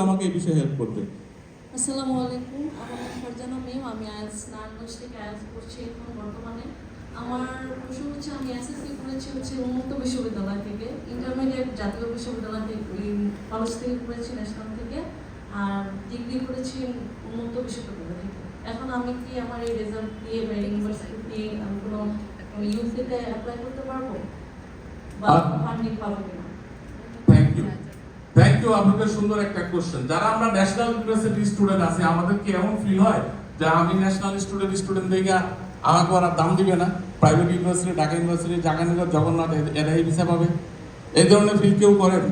আমাকে এই বিষয়ে হেল্প করতেন। আসসালামু আলাইকুম, আমার নাম ফারজানা মিম, আমি আইএলটিএস নারায়ণগঞ্জ থেকে আইএলটিএস করছি এখন বর্তমানে। আমার প্রশ্ন হচ্ছে, আমি এসএসসি করেছি উন্মুক্ত বিশ্ববিদ্যালয় থেকে, ইন্টারমিডিয়েট জাতীয় বিশ্ববিদ্যালয় থেকে, কলেজ থেকে করেছি, ন্যাশনাল থেকে, আর ডিগ্রি করেছি উন্মুক্ত বিশ্ববিদ্যালয় থেকে। এখন আমি কি আমার এই রেজাল্ট দিয়ে বা ইউনিভার্সিটি দিয়ে আমি কোনো ইউসিতে অ্যাপ্লাই করতে পারবো বা ফান্ডিং পাবো কিনা? থ্যাংক ইউ, আপনাদের সুন্দর একটা কোশ্চেন। যারা আমরা ন্যাশনাল ইউনিভার্সিটি স্টুডেন্ট আছি, আমাদের কি এমন ফিল হয় যে আমি ন্যাশনাল স্টুডেন্ট দেখে আমাকে ওরা দাম দিবে না? Private university, Dhaka university, Jahangirnagar, Jagannath, এরা এই ভিসা পাবে? এই ধরনের ফিল কেউ করেন?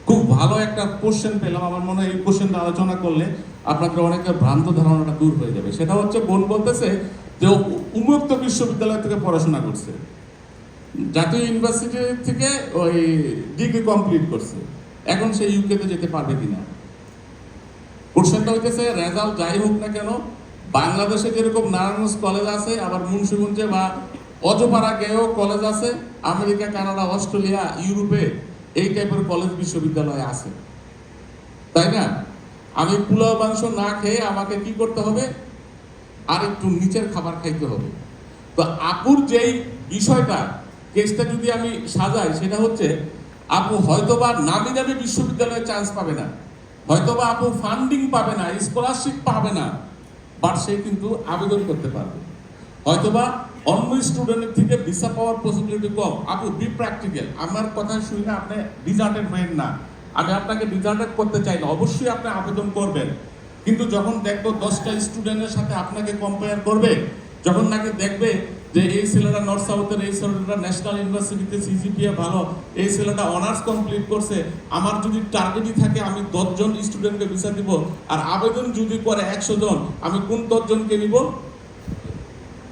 খুব ভালো একটা কোশ্চেন পেলাম। আমার মনে হয় এই কোশ্চেনটা আলোচনা করলে আপনাদের অনেকের ভ্রান্ত ধারণাটা দূর হয়ে যাবে। সেটা হচ্ছে, বোন বলতেছে যে উন্মুক্ত বিশ্ববিদ্যালয় থেকে পড়াশোনা করছে, জাতীয় ইউনিভার্সিটি থেকে ওই ডিগ্রি কমপ্লিট করছে, এখন সে ইউকেতে যেতে পারবে কিনা। কোশ্চেনটা হইতেছে, রেজাল্ট যাই হোক না কেন, বাংলাদেশে যেরকম নারায়ণগঞ্জ কলেজ আছে, আবার মুন্সিগঞ্জে বা অজপাড়া গেয়েও কলেজ আছে, আমেরিকা, কানাডা, অস্ট্রেলিয়া, ইউরোপে এই টাইপের কলেজ বিশ্ববিদ্যালয় আছে, তাই না? আমি পোলাও মাংস না খেয়ে আমাকে কি করতে হবে? আর একটু নিচের খাবার খাইতে হবে। তো আপুর যেই বিষয়টা, কেসটা যদি আমি সাজাই, সেটা হচ্ছে আপু হয়তোবা নামি দামি বিশ্ববিদ্যালয়ে চান্স পাবে না, হয়তোবা আপু ফান্ডিং পাবে না, স্কলারশিপ পাবে না, বাট সে কিন্তু আবেদন করতে পারবে। হয়তোবা অন্য স্টুডেন্টের থেকে ভিসা পাওয়ার পসিবিলিটি কম। আপু বি প্র্যাকটিক্যাল। আমার কথা শুনে না আপনি ডিজার্টেড হবেন না, আমি আপনাকে ডিজার্টেড করতে চাই না। অবশ্যই আপনি আবেদন করবেন, কিন্তু যখন দেখবো 10টা স্টুডেন্টের সাথে আপনাকে কম্পেয়ার করবে, যখন নাকি দেখবে যে এই ছেলেটা নর্থ সাউথের, এই ছেলেটা ন্যাশনাল ইউনিভার্সিটিতে সিজিপিএ ভালো, এই ছেলেটা অনার্স কমপ্লিট করছে, আমার যদি টার্গেটই থাকে আমি 10 জন স্টুডেন্টকে ভিসা দিব, আর আবেদন যদি করে 100 জন, আমি কোন 10 জনকে নিব?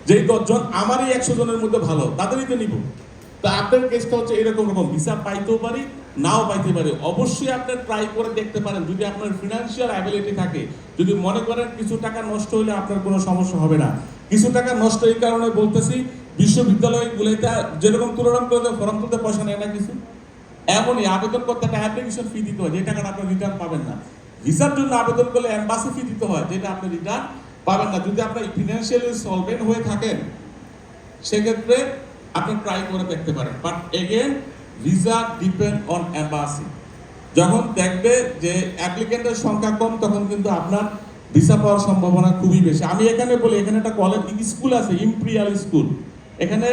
যেই 10 জন আমারই 100 জনের মধ্যে ভালো, তাদেরই তো নিব। তা আপনার কেসটা হচ্ছে এরকম রকম, ভিসা পাইতেও পারি, নাও পাইতে পারি। অবশ্যই আপনি ট্রাই করে দেখতে পারেন, যদি আপনার ফিনান্সিয়াল অ্যাবিলিটি থাকে। যদি মনে করেন কিছু টাকা নষ্ট হলে আপনার কোনো সমস্যা হবে না। কিছু টাকা নষ্ট এই কারণে বলতেছি, বিশ্ববিদ্যালয়গুলোতে যেরকম তুলনা করতে ফর্ম তুলতে পয়সা নেয় না কিছু, এমনই আবেদন করতে একটা অ্যাপ্লিকেশন ফি দিতে হয়, যে টাকাটা আপনি রিটার্ন পাবেন না। ভিসার জন্য আবেদন করলে এম্বাসি ফি দিতে হয়, যেটা আপনি রিটার্ন পাবেন না। যদি আপনি ফিনান্সিয়ালি সলভেন্ট হয়ে থাকেন, সেক্ষেত্রে আপনি ট্রাই করে দেখতে পারেন। But again, visa depend on embassy. যখন দেখবে যে অ্যাপ্লিকেন্টের সংখ্যা কম, তখন কিন্তু আপনার ভিসা পাওয়ার সম্ভাবনা খুবই বেশি। আমি এখানে বলি, এখানে একটা কলেজ স্কুল আছে, ইম্পেরিয়াল স্কুল। এখানে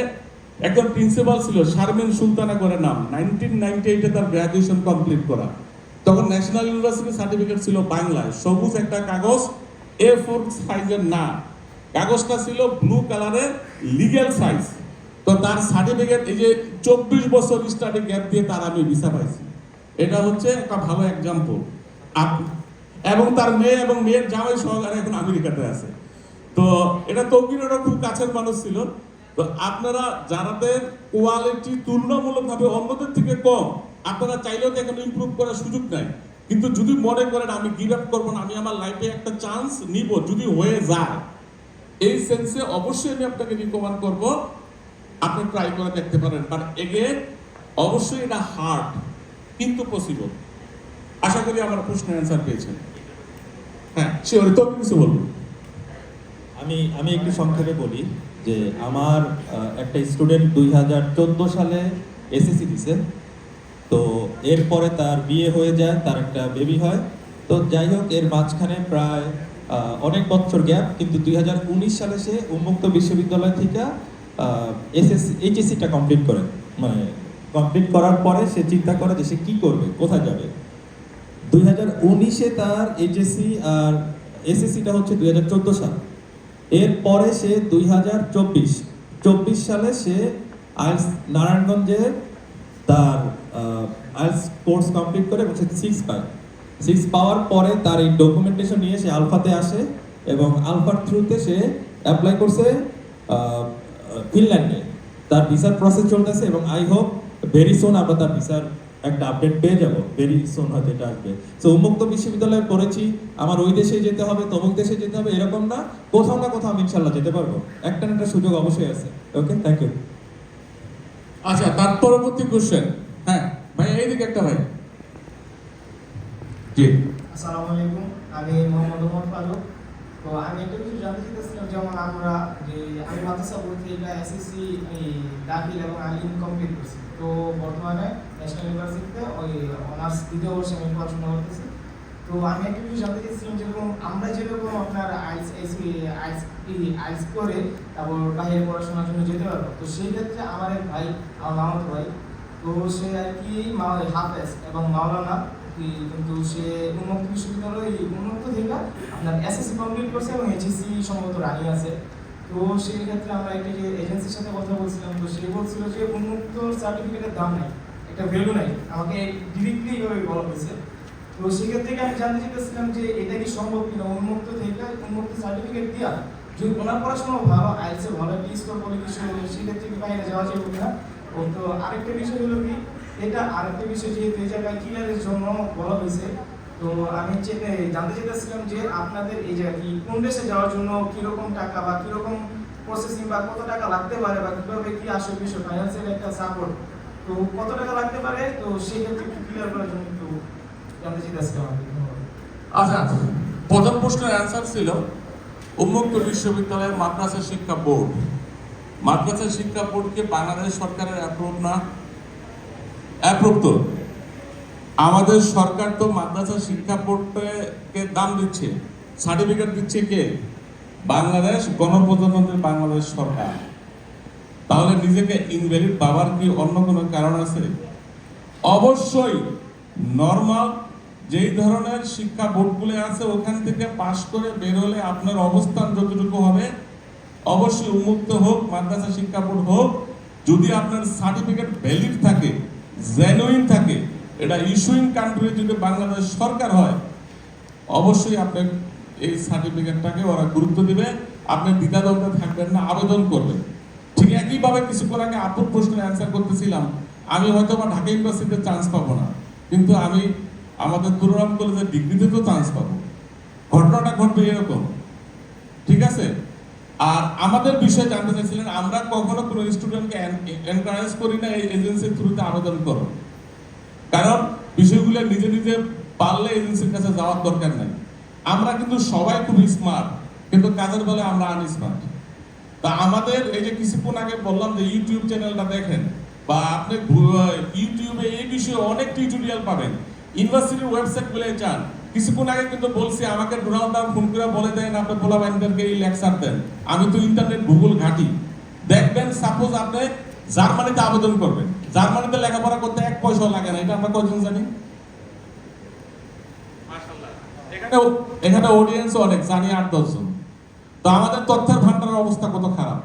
একজন প্রিন্সিপাল ছিল, শারমিন সুলতানা করে নাম। 1998-এ তার গ্র্যাজুয়েশন কমপ্লিট করা। তখন ন্যাশনাল ইউনিভার্সিটি সার্টিফিকেট ছিল বাংলায়, সবুজ একটা কাগজ, A4 সাইজের না, কাগজটা ছিল ব্লু কালারের, লিগ্যাল সাইজ। তো তার সার্টিফিকেট, এই যে 24 বছর স্টাডি গ্যাপ দিয়ে তার আমি ভিসা পাইছি, এটা হচ্ছে একটা ভালো এক্সাম্পল। এবং তার মেয়ে এবং মেয়ের জামাই সহকারে এখন আমেরিকাতে আছে। তো এটা তৌকিরেরও খুব কাছের মানুষ ছিল। তো আপনারা যাদের কোয়ালিটি তুলনামূলকভাবে অন্যদের থেকে কম, আপনারা চাইলেও এখন ইমপ্রুভ করার সুযোগ নাই। কিন্তু যদি মনে করেন আমি গিভ আপ করবো না, আমি আমার লাইফে একটা চান্স নিব, যদি হয়ে যায়, এই সেন্সে অবশ্যই আমি আপনাকে রিকমেন্ড করব, আপনি ট্রাই করে দেখতে পারেন। বাট এগেন, অবশ্যই এটা হার্ড কিন্তু পসিবল। আশা করি আমার প্রশ্নের অ্যান্সার পেয়েছেন। হ্যাঁ, শিওর, তো কিছু বলবো। আমি একটু সংক্ষেপে বলি যে আমার একটা স্টুডেন্ট 2014 সালে এসএসসি দিছে। তো এরপরে তার বিয়ে হয়ে যায়, তার একটা বেবি হয়। তো যাই হোক, এর মাঝখানে প্রায় অনেক বছর গ্যাপ, কিন্তু 2019 সালে সে উন্মুক্ত বিশ্ববিদ্যালয় থেকে এইচএসসিটা কমপ্লিট করে। মানে কমপ্লিট করার পরে সে চিন্তা করে যে সে কী করবে, কোথায় যাবে। 2019-এ তার এইচএসসি আর এসএসসিটা হচ্ছে 2014 সাল। এরপরে সে 2024 সালে সে আইএলটিএস নারায়ণগঞ্জে তার আইএলটিএস কোর্স কমপ্লিট করে এবং সে 6 পায়। 6 পাওয়ার পরে তার এই ডকুমেন্টেশন নিয়ে সে আলফাতে আসে এবং আলফার থ্রুতে সে অ্যাপ্লাই করছে ফিনল্যান্ডে। তার ভিসার প্রসেস চলতেছে এবং আই হোপ ভেরি সুন আমরা তার ভিসার একটা আপডেট পেয়ে যাব, ভেরি সুন হয়তো এটা আসবে। সো উন্মুক্ত বিশ্ববিদ্যালয়ে পড়েছি, আমার ওই দেশে যেতে হবে, তমুক দেশে যেতে হবে, এরকম না, কোথাও না কোথাও আমি ইনশাল্লাহ যেতে পারবো। একটা না একটা সুযোগ অবশ্যই আছে। ওকে, থ্যাংক ইউ। আচ্ছা, তার পরবর্তী কোশ্চেন। হ্যাঁ ভাই, এইদিকে একটা ভাই। জি। আসসালামু আলাইকুম, আমি মোহাম্মদ ওমর ফারুক। তো আমি একটা কিছু জানতে চাইতেছিলাম, যেমন আমরা যে আমি মাদ্রাসা বোর্ড থেকে এসএসসি দাখিল এবং আইন কমপ্লিট করছি। তো বর্তমানে ন্যাশনাল ইউনিভার্সিটিতে ওই অনার্স দ্বিতীয় বর্ষে আমি পড়াশোনা করতেছি। তো আমি একটা কিছু জানতে চাইছিলাম, যেরকম আমরা যেরকম আপনার আইস করে তারপর বাইরে পড়াশোনার জন্য যেতে পারবো, তো সেই ক্ষেত্রে আমার এক ভাই, আমার মামাতো ভাই, তো সে আর কি হাফেজ এবং মাওলানা, কিন্তু সে উন্মুক্ত বিশ্ববিদ্যালয় উন্মুক্ত থেকে আপনার এসএসসি কমপ্লিট করছে এবং এইচএসসি সম্ভবত রানিং আছে। তো সেই ক্ষেত্রে আমরা একটা যে এজেন্সির সাথে কথা বলছিলাম, তো সে বলছিল যে উন্মুক্ত সার্টিফিকেটের দাম নাই, একটা ভ্যালু নাই, আমাকে ডিরেক্টলি এইভাবে বলা হয়েছে। তো সেক্ষেত্রে আমি জানতে চাইতেছিলাম যে এটা কি সম্ভব কিনা, উন্মুক্ত থেকে উন্মুক্ত সার্টিফিকেট দিয়া যদি ওনার পড়াশোনা ভালো, আইএলটিএস ভালো একটা স্কোর বলে কিছু, সেক্ষেত্রে কি বাইরে যাওয়া যাবে কিনা। তো আরেকটা বিষয় হলো কি, এটা আরেকটা বিষয় যেহেতু এই জায়গায় ক্লিয়ারের জন্য বলা হয়েছে, তো আমি জানতে চাইতেছিলাম যে আপনাদের এই জায়গায় কি কোন দেশে যাওয়ার জন্য কিরকম টাকা বা কিরকম প্রসেসিং বা কত টাকা লাগতে পারে, বা কিভাবে কি আসল বিষয় ফাইন্যান্সিয়াল একটা সাপোর্ট, তো কত টাকা লাগতে পারে, তো সেই ক্ষেত্রে একটু ক্লিয়ার করার জন্য একটু জানতে চাইতেছিলাম। আচ্ছা, প্রথম প্রশ্নের অ্যান্সার ছিল উন্মুক্ত বিশ্ববিদ্যালয়ের মাদ্রাসা শিক্ষা বোর্ড। মাদ্রাসা শিক্ষা বোর্ডকে বাংলাদেশ সরকারের অ্যাপ্রুভ না? অ্যাপ্রুভ তো। আমাদের সরকার তো মাদ্রাসা শিক্ষা বোর্ডকে দাম দিচ্ছে, সার্টিফিকেট দিচ্ছে কে? বাংলাদেশ গণপ্রজাতন্ত্রী বাংলাদেশ সরকার। তাহলে নিজেকে ইনভ্যালিড ভাবার কি অন্য কোনো কারণ আছে? অবশ্যই নর্মাল যেই ধরনের শিক্ষা বোর্ডগুলো আছে ওখান থেকে পাশ করে বের হলে আপনার অবস্থান যতটুকু হবে, অবশ্যই উন্মুক্ত হোক, মাদ্রাসা শিক্ষা বোর্ড হোক, যদি আপনার সার্টিফিকেট ভ্যালিড থাকে, জেনুইন থাকে, এটা ইস্যুইং কান্ট্রি যদি বাংলাদেশ সরকার হয়, অবশ্যই আপনার এই সার্টিফিকেটটাকে ওরা গুরুত্ব দিবে, আপনি দ্বিধাদ্বন্দ্বে থাকবেন না, আবেদন করবেন। ঠিক একইভাবে কিছুক্ষণ আগে আপুর প্রশ্নের অ্যান্সার করতেছিলাম, আমি হয়তো বা ঢাকা ইউনিভার্সিটিতে চান্স পাবো না, কিন্তু আমি আমাদের তুরাম কলেজের ডিগ্রিতে তো চান্স পাবো। ঘটনাটা ঘটবে এরকম, ঠিক আছে? আর আমাদের বিষয়ে জানতে চাইছিলেন, আমরা কখনো কোনো স্টুডেন্টকে এনকারেজ করি না এই এজেন্সির থ্রুতে আবেদন করো, কারণ বিষয়গুলো নিজে নিজে পারলে এজেন্সির কাছে যাওয়ার দরকার নাই। আমরা কিন্তু সবাই খুব স্মার্ট, কিন্তু কাজের বেলায় আমরা আনস্মার্ট। তা আমাদের এই যে কিছুক্ষণ আগে বললাম যে ইউটিউব চ্যানেলটা দেখেন, বা আপনি ইউটিউবে এই বিষয়ে অনেক টিউটোরিয়াল পাবেন, ইউনিভার্সিটির ওয়েবসাইটগুলো যান। কিছুক্ষণ আগে কিন্তু বলছি আমাকে ডোনাল্ড ট্রাম্প ফোন করে বলে দেন আপনি পোলাবাইনদেরকে এই লেকচার দেন। আমি তো ইন্টারনেট গুগল ঘাঁটি, দেখবেন সাপোজ আপনি জার্মানিতে আবেদন করবেন, জার্মানিতে লেখাপড়া করতে 1 পয়সাও লাগে না, এটা আমরা কয়জন জানি? এখানে অডিয়েন্স অনেক, জানি 8-10 জন। তো আমাদের তথ্যের ভান্ডারের অবস্থা কত খারাপ,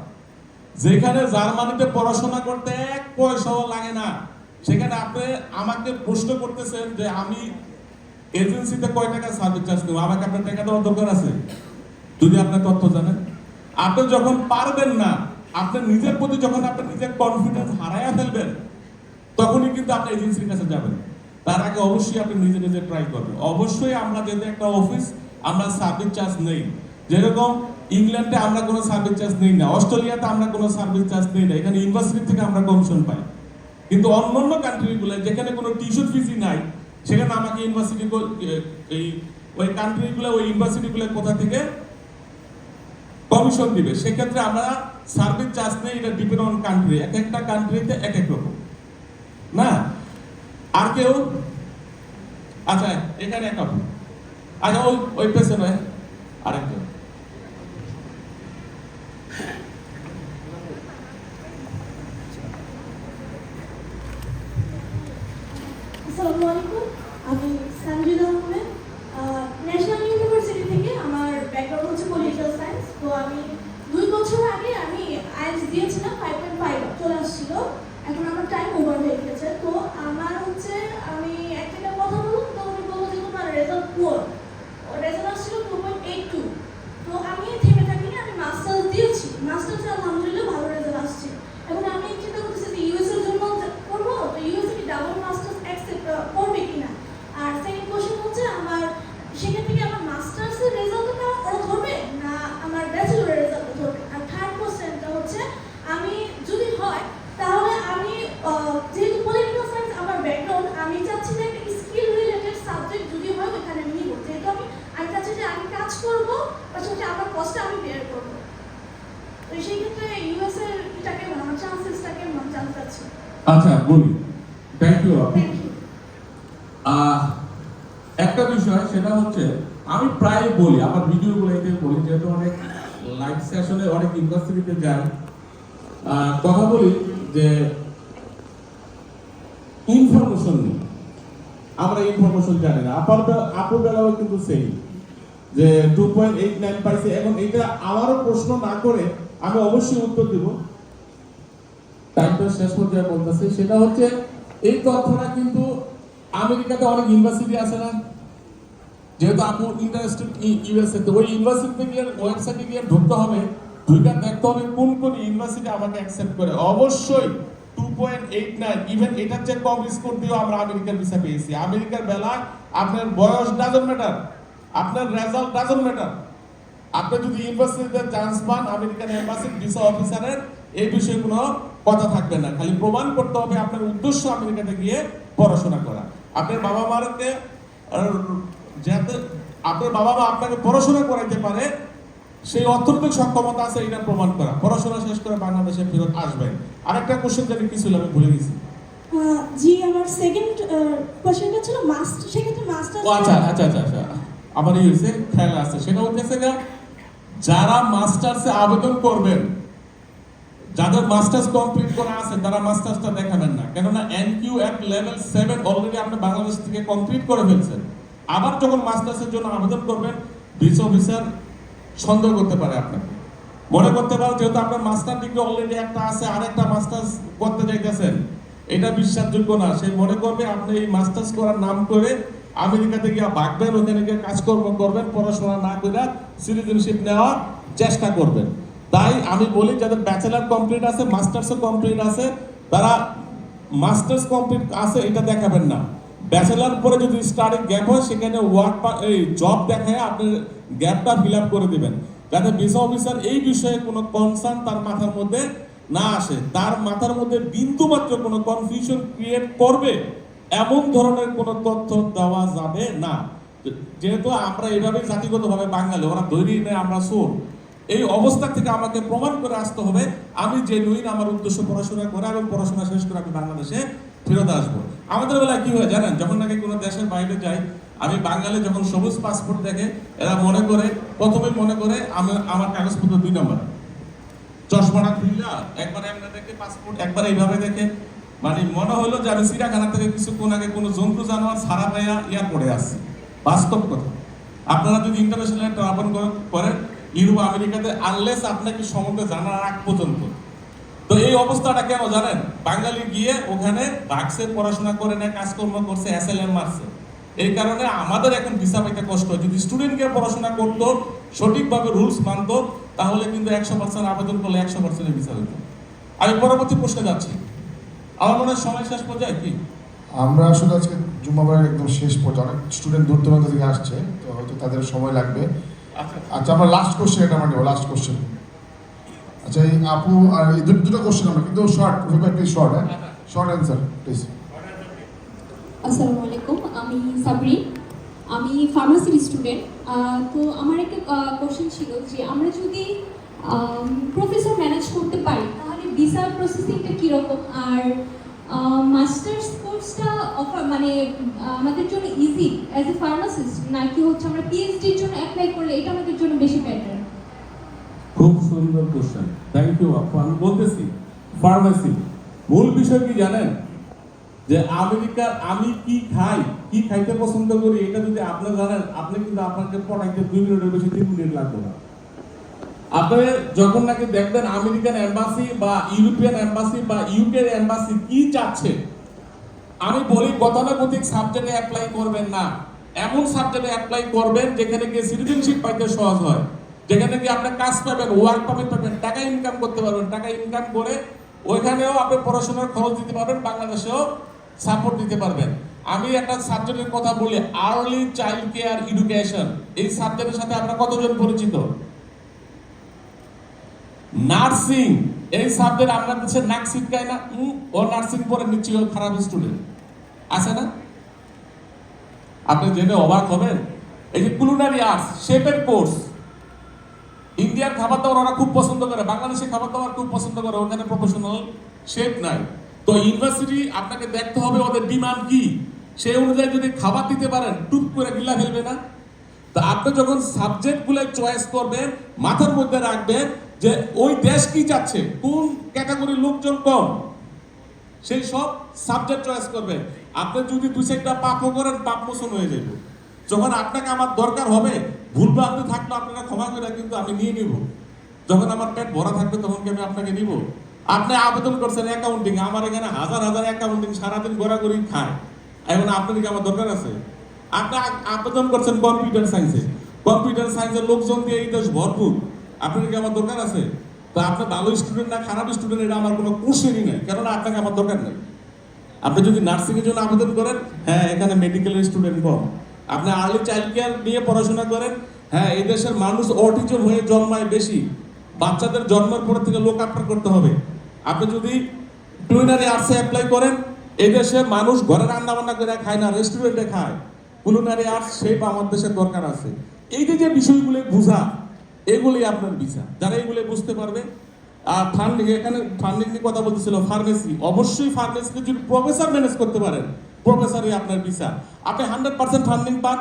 যেখানে জার্মানিতে পড়াশোনা করতে 1 পয়সাও লাগে না, সেখানে আপনি আমাকে প্রশ্ন করতেছেন যে আমি এজেন্সিতে কয় টাকা সার্ভিস চার্জ দেবো, আমাকে আপনার টাকা দেওয়ার দরকার আছে? যদি আপনি তথ্য জানেন, আপনি যখন পারবেন না, আপনার নিজের প্রতি যখন আপনি নিজের কনফিডেন্স হারাইয়া ফেলবেন, তখনই কিন্তু আপনি এজেন্সির কাছে যাবেন। তার আগে অবশ্যই আপনি নিজে নিজে ট্রাই করবেন। অবশ্যই আমরা যেহেতু একটা অফিস, আমরা সার্ভিস চার্জ নেই। যেরকম ইংল্যান্ডে আমরা কোনো সার্ভিস চার্জ নেই না, অস্ট্রেলিয়াতে আমরা কোনো সার্ভিস চার্জ নেই না, এখানে ইউনিভার্সিটি থেকে আমরা কমিশন পাই। কিন্তু অন্যান্য কান্ট্রিগুলো যেখানে কোনো টিউশন ফিসই নাই, সেখানে আমাকে ইউনিভার্সিটি ওই কান্ট্রিগুলো, ওই ইউনিভার্সিটিগুলো কোথা থেকে কমিশন দিবে, সেক্ষেত্রে আমরা সার্ভিস চার্জ নেই। এটা ডিপেন্ড অন কান্ট্রি, এক একটা কান্ট্রিতে এক এক রকম না। আর কেউ? আচ্ছা এখানে এক আপু, আচ্ছা ওই পেছনে আরেকজন। আসসালামু আলাইকুম, আমি সঞ্জিদ আহমেদ, ন্যাশনাল ইউনিভার্সিটি থেকে। আমার ব্যাকগ্রাউন্ড হচ্ছে পলিটিক্যাল সায়েন্স। তো আমি 2 বছর আগে আমি আইএলটিএস দিয়েছিলাম, 5.5 চলে আসছিল, এখন আমার টাইম ওভার হয়ে গেছে। তো আমার হচ্ছে আমি একটা কথা বলবো, তো উনি বলবো যে তোমার রেজাল্ট পুয়ার, রেজাল্ট আসছিল 2.82। তো আমি থেমে থাকিনি, আমি মাস্টার্স দিয়েছি, মাস্টার্সে আলহামদুলিল্লাহ ভালো রেজাল্ট আসছে। এখন আমি চিন্তা করতেছি যে ইউএস এর জন্য করবো, তো ইউএস কি ডাবল মাস্টার্স অ্যাকসেপ্ট করবে কিনা। আর সেকেন্ড কোশ্চেন হচ্ছে আমার সেখান থেকে আমার মাস্টার্সের রেজাল্টটা ওরা ধরবে না আমার ব্যাচেলরের রেজাল্ট ধরবে। আর থার্ড কোশ্চেনটা হচ্ছে আমি যদি হয় তাহলে আমি যেহেতু পলিটিক্যাল সায়েন্স আমার ব্যাকগ্রাউন্ড, আমি চাচ্ছি যে একটা স্কিল রিলেটেড সাবজেক্ট যদি হয় ওখানে আমি নিব। বিষয় সেটা হচ্ছে আমি প্রায় বলি আমার ভিডিওগুলোতে বলি, যেহেতু অনেক লাইভ সেশনে অনেক ইউনিভার্সিটিতে যাই, কথা বলি যে ইনফরমেশন নেই, আমরা ইনফরমেশন জানি না। আপুর বেলাও কিন্তু সেই যে 2.89 পাইছে। এখন এটা আমারও প্রশ্ন না করে আমি অবশ্যই উত্তর দিব, টাইমটা শেষ পর্যায়ে বলতেছি। সেটা হচ্ছে এই তথ্যটা কিন্তু আমেরিকাতে অনেক ইউনিভার্সিটি আছে না, যেহেতু আপু ইন্টারেস্টেড ইউএসএ, তো ওই ইউনিভার্সিটিতে গিয়ে ওয়েবসাইটে গিয়ে ঢুকতে হবে, ঢুকে দেখতে হবে কোন কোন ইউনিভার্সিটি আমাকে অ্যাকসেপ্ট করে। অবশ্যই 2.89, ইভেন এটার চেয়ে কম স্কোর দিয়েও আমরা আমেরিকার ভিসা পেয়েছি। আমেরিকার বেলা আপনার বয়স ডাজন্ট ম্যাটার, আপনার রেজাল্ট ডাজন্ট ম্যাটার। আপনি যদি ইউনিভার্সিটিতে চান্স পান, আমেরিকান এম্বাসির ভিসা অফিসারের এই বিষয়ে কোনো কথা থাকবে না, খালি প্রমাণ করতে হবে আপনার উদ্দেশ্য আমেরিকাতে গিয়ে পড়াশোনা করা। আপনার বাবা মাকে যাতে আপনার বাবা মা আপনাকে পড়াশোনা করাইতে পারে সেই অর্থনৈতিক সক্ষমতা আছে এটা প্রমাণ করা, পড়াশোনা শেষ করে বাংলাদেশে ফেরত আসবেন। আরেকটা কোশ্চেন জানি কি ছিল আমি ভুলে গেছি। জি, আমার সেকেন্ড কোশ্চেনটা ছিল মাস্টার, সেক্ষেত্রে মাস্টার। ও আচ্ছা আচ্ছা আচ্ছা আচ্ছা, আমার এই হয়েছে খেয়াল আছে, সেটা হচ্ছে যারা মাস্টার্সে আবেদন করবেন, যাদের মাস্টার্স কমপ্লিট করা আছে তারা মাস্টার্সটা দেখাবেন না, কেননা এনকিউ এট লেভেল 7 অলরেডি আপনি বাংলাদেশ থেকে কমপ্লিট করে ফেলছেন। আবার যখন মাস্টার্সের জন্য আবেদন করবেন, ভিসা অফিসার সন্দেহ করতে পারে আপনাকে, মনে করতে পারে যেহেতু আপনার মাস্টার ডিগ্রি অলরেডি একটা আছে আর একটা মাস্টার্স করতে যাইতেছেন, এটা বিশ্বাসযোগ্য না। সে মনে করবে আপনি এই মাস্টার্স করার নাম করে আমেরিকাতে গিয়ে ভাগবেন, ওখানে গিয়ে কাজকর্ম করবেন, পড়াশোনা না করে সিটিজেনশিপ নেওয়ার চেষ্টা করবেন। তাই আমি বলি যাদের ব্যাচেলার কমপ্লিট আছে, মাস্টার্সও কমপ্লিট আছে, তারা মাস্টার্স কমপ্লিট আছে এটা দেখাবেন না। ব্যাচেলার পরে যদি স্টাডি গ্যাপ হয় সেখানে জব দেখায় আপনি গ্যাপটা ফিল আপ করে দিবেন, যাতে ভিসা অফিসার এই বিষয়ে কোনো কনসার্ন তার মাথার মধ্যে না আসে, তার মাথার মধ্যে বিন্দু মাত্র কোনো কনফিউশন ক্রিয়েট করবে এমন ধরনের কোনো তথ্য দেওয়া যাবে না। যেহেতু আমরা এইভাবে জাতিগতভাবে বাঙালি, ওরা ধৈর্য নেই আমরা সোর, এই অবস্থা থেকে আমাকে প্রমাণ করে আসতে হবে আমি জেনুইন, আমার উদ্দেশ্য পড়াশোনা করা এবং পড়াশোনা শেষ করে আমি বাংলাদেশে ফেরত আসবো। আমাদের বেলায় কি হয় জানেন, যখন নাকি কোনো দেশের বাইরে যাই, আমি বাঙালি যখন সবুজ পাসপোর্ট দেখে এরা মনে করে, প্রথমে মনে করে আমার কাগজপত্র 2 নম্বর, চশমাটা খুললা একবার এমনি দেখে পাসপোর্ট, একবার এইভাবে দেখে, মানে মনে হলো যে আমি চিড়িয়াখানা থেকে কিছুক্ষণ আগে কোনো জন্তু জানোয়ার ছাড়া পাইয়া এয়ারপোর্টে আসছি। বাস্তব কথা, আপনারা যদি ইন্টারন্যাশনাল ট্রাভেল করেন ইউরোপ আমেরিকাতে, আনলেস আপনাকে সম্বন্ধে জানার আগ পর্যন্ত, তো এই অবস্থাটা কেন জানেন, বাঙালি গিয়ে ওখানে বাক্সে পড়াশোনা করে নেয়, কাজকর্ম করছে, এসএলএম মারছে, এই কারণে আমাদের এখন ভিসা পাইতে কষ্ট হয়। যদি স্টুডেন্ট গিয়ে পড়াশোনা করতো, সঠিকভাবে রুলস মানতো, তাহলে কিন্তু 100% আবেদন করলে 100% ভিসা হইত। আমি পরবর্তী প্রশ্নে যাচ্ছি, আমার মনে হয় সময় শেষ পর্যায়ে কি আমরা আসলে আজকে জুম্মাবারের একদম শেষ পর্যায়ে, অনেক স্টুডেন্ট দূর দূরান্ত থেকে আসছে, তো হয়তো তাদের সময় লাগবে। আচ্ছা আচ্ছা, আমরা লাস্ট কোশ্চেন এটা আমরা নেব, লাস্ট কোশ্চেন। আচ্ছা, এই আপু আর এই দুটো কোশ্চেন আমরা, কিন্তু শর্ট, প্লিজ শর্ট, হ্যাঁ, শর্ট অ্যান্সার প্লিজ। আসসালামু আলাইকুম, আমি সাবরিন, আমি ফার্মাসির স্টুডেন্ট। তো আমার একটা কোশ্চেন ছিল যে আমরা যদি প্রফেসর ম্যানেজ করতে পারি তাহলে ভিসা প্রসেসিংটা কীরকম, আর মাস্টার্স কোর্সটা অফার মানে আমাদের জন্য ইজি অ্যাজ এ ফার্মাসিস্ট, নাকি হচ্ছে আমরা পিএইচডির জন্য অ্যাপ্লাই করলে এটা আমাদের জন্য বেশি বেটার? খুব সুন্দর কোশ্চেন, থ্যাংক ইউ আপু। আমি বলতেছি ফার্মেসি, মূল বিষয় কি জানেন, যে আমেরিকার আমি কি খাই, কি খাইতে পছন্দ করি, এটা যদি আপনি জানেন, আপনি কিন্তু আপনাকে পড়াইতে 2 মিনিটের বেশি 3 মিনিট লাগবে না। আপনি যখন নাকি দেখবেন আমেরিকান এম্বাসি বা ইউরোপিয়ান এম্বাসি বা ইউকের এম্বাসি কি চাচ্ছে, আমি বলি গতানুগতিক সাবজেক্টে অ্যাপ্লাই করবেন না, এমন সাবজেক্টে অ্যাপ্লাই করবেন যেখানে গিয়ে সিটিজেনশিপ পাইতে সহজ হয়, যেখানে গিয়ে আপনি কাজ পাবেন, ওয়ার্ক পারমিট পাবেন, টাকা ইনকাম করতে পারবেন, টাকা ইনকাম করে ওইখানেও আপনি পড়াশোনার খরচ দিতে পারবেন, বাংলাদেশেও সাপোর্ট দিতে পারবেন। আমি একটা সাবজেক্টের কথা বলি, আর্লি চাইল্ড কেয়ার এডুকেশন, এই সাবজেক্টের সাথে আপনারা কতজন পরিচিত? নার্সিং, এই সাবজেক্ট আপনার দেশে নাক শিক্ষায় না, ও নার্সিং পরে নিশ্চয়ই খারাপ স্টুডেন্ট আছে না? আপনি জেনে অবাক হবেন, এই যে কুলিনারি আর্টস, শেফের কোর্স, ইন্ডিয়ার খাবার দাবার ওরা খুব পছন্দ করে, বাংলাদেশের খাবার দাবার খুব পছন্দ করে, ওখানে প্রফেশনাল শেফ নাই। তো ইউনিভার্সিটি আপনাকে দেখতে হবে ওদের ডিমান্ড কি, সেই অনুযায়ী যদি খাবার দিতে পারেন টুক করে গিলা ফেলবে না। তা আপনি যখন সাবজেক্টগুলো চয়েস করবেন মাথার মধ্যে রাখবেন যে ওই দেশ কি চাচ্ছে, কোন ক্যাটাগরির লোকজন কম, সেই সব সাবজেক্ট চয়েস করবেন। আপনি যদি দুই চারটা পাপও করেন পাপ মোচন হয়ে যাবে। যখন আপনাকে আমার দরকার হবে ভুলভ্রান্তি থাকলে আপনারা ক্ষমা করে কিন্তু আমি নিয়ে নিব। যখন আমার পেট ভরা থাকবে তখন কি আমি আপনাকে নিব? আপনি আবেদন করছেন অ্যাকাউন্টিং, আমার এখানে হাজার হাজার অ্যাকাউন্টিং সারাদিন ঘোরাঘুরি খায়, এখন আপনার কি আমার দরকার আছে? আপনি আবেদন করছেন কম্পিউটার সায়েন্সে, কম্পিউটার সায়েন্সের লোকজন দিয়ে এই দেশ ভরপুর, আপনার কি আমার দরকার আছে? তো আপনি ভালো স্টুডেন্ট না খারাপ স্টুডেন্ট এটা আমার কোনো কোশ্চেনই নেই, কেননা আপনাকে আমার দরকার নেই। আপনি যদি নার্সিং এর জন্য আবেদন করেন, হ্যাঁ এখানে মেডিকেলের স্টুডেন্ট কম। আপনি আর্লি চাইল্ড কেয়ার নিয়ে পড়াশোনা করেন, হ্যাঁ এই দেশের মানুষ অটিজম হয়ে জন্মায় বেশি, বাচ্চাদের জন্মের পর থেকে লোক আপনার করতে হবে। আপনি যদি কুলিনারি আর্টসে অ্যাপ্লাই করেন, এই দেশে মানুষ ঘরে রান্না বান্না করে খায় না, রেস্টুরেন্টে খায়। কুলিনারি আর্টস সেই আমার দেশের দরকার আছে। এই যে বিষয়গুলো বুঝা, এগুলি আপনার ভিসা, যারা এগুলো বুঝতে পারবে। আর ফান্ডিং, এখানে ফান্ডিং নিয়ে কথা বলতেছিল, ফার্মেসি, অবশ্যই ফার্মেসিতে যদি প্রফেসর ম্যানেজ করতে পারেন, প্রফেসরই আপনার ভিসা। আপনি 100% ফান্ডিং পান,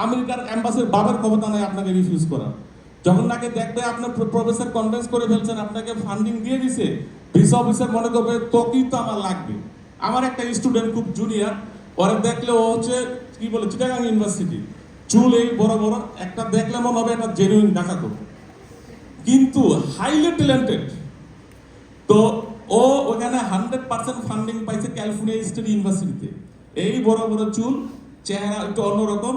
আমেরিকার অ্যাম্বাসির বাবার ক্ষমতা নাই আপনাকে রিফিউজ করার। যখন নাকি দেখবে আপনার প্রফেসর কনভিন্স করে ফেলছেন, আপনাকে ফান্ডিং দিয়ে দিছে, ভিসা অফিসার মনে করবে তোকেই তো আমার লাগবে। আমার একটা স্টুডেন্ট খুব জুনিয়র, পরে দেখলে ও হচ্ছে কি বলে চিটাগাং ইউনিভার্সিটি, চুল এই বড় বড়, একটা দেখলে মনে হবে একটা জেনুইন ডাকাতো, কিন্তু হাইলি ট্যালেন্টেড। তো ও ওখানে 100% ফান্ডিং পাইছে ক্যালিফোর্নিয়া স্টেট ইউনিভার্সিটিতে। এই বড় বড় চুল, চেহারা একটু অন্যরকম।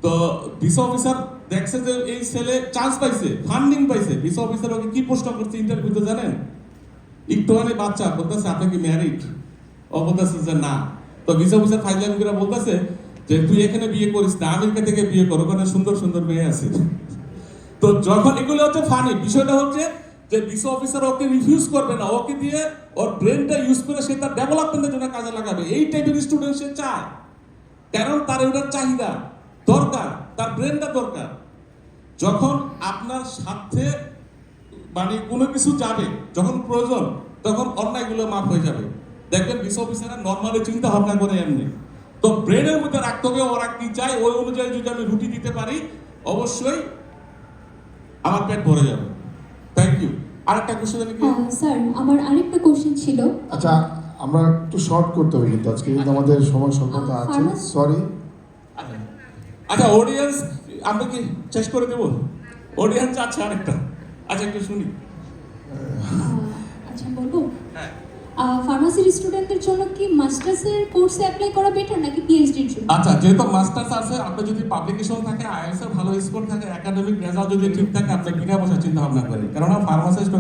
তো ভিসা অফিসার দেখছে যে এই ছেলে চান্স পাইছে, ফান্ডিং পাইছে, ভিসা অফিসার ওকে কি প্রশ্ন করছে ইন্টারভিউতে জানেন? একটুখানি বাচ্চা বলতেছে আপনি কি ম্যারিড? ও বলতেছে যে না। তো ভিসা অফিসার ফাইজলাম করে বলতেছে যে তুই এখানে বিয়ে করিস না, আমেরিকা থেকে বিয়ে কর, ওখানে সুন্দর সুন্দর মেয়ে আছে। তো যখন এগুলো হচ্ছে ফানি, বিষয়টা হচ্ছে যে ভিসা অফিসার ওকে রিফিউজ করবে না, ওকে দিয়ে ওর ব্রেনটা ইউজ করে সে তার ডেভেলপমেন্টের জন্য কাজে লাগাবে। এই টাইপের স্টুডেন্ট সে চায়, কারণ তার ওটার চাহিদা দরকার, তার ব্রেনটা দরকার। যখন আপনার সাথে মানে কোনো কিছু যাবে, যখন প্রয়োজন, তখন অন্যায়গুলো মাফ হয়ে যাবে। দেখবেন ভিসা অফিসাররা নর্মালি চিন্তা ভাবনা করে এমনি। তো ব্রেনের মধ্যে রাখতে হবে ওরা কি চায়, ওই অনুযায়ী যদি আমি রুটি দিতে পারি, অবশ্যই আমার পেট ভরে যাবে। Thank you. আরেকটা কোশ্চেন কি? স্যার আমার আরেকটা কোশ্চেন ছিল। আচ্ছা, আমরা একটু শর্ট করতে হবে কিন্তু আজকে কিন্তু আমাদের সময় স্বল্পতা আছে, সরি। আচ্ছা অডিয়েন্স আমরা কি শেষ করে দেব? অডিয়েন্স আছে আরেকটা, আচ্ছা একটু শুনি। আচ্ছা বলবো, হ্যাঁ। ফার্মাসির স্টুডেন্টদের জন্য কি মাস্টার্সের কোর্সে অ্যাপ্লাই করা বেটার নাকি পিএইচডির জন্য? আচ্ছা, যেহেতু মাস্টার্স আছে, আপনার যদি পাবলিকেশন থাকে, আইএলটিএস এর ভালো স্কোর থাকে, একাডেমিক রেজাল্ট যদি ঠিক থাকে, আপনি বিনা পয়সা চিন্তা ভাবনা করেন, কেননা ফার্মাসিস্ট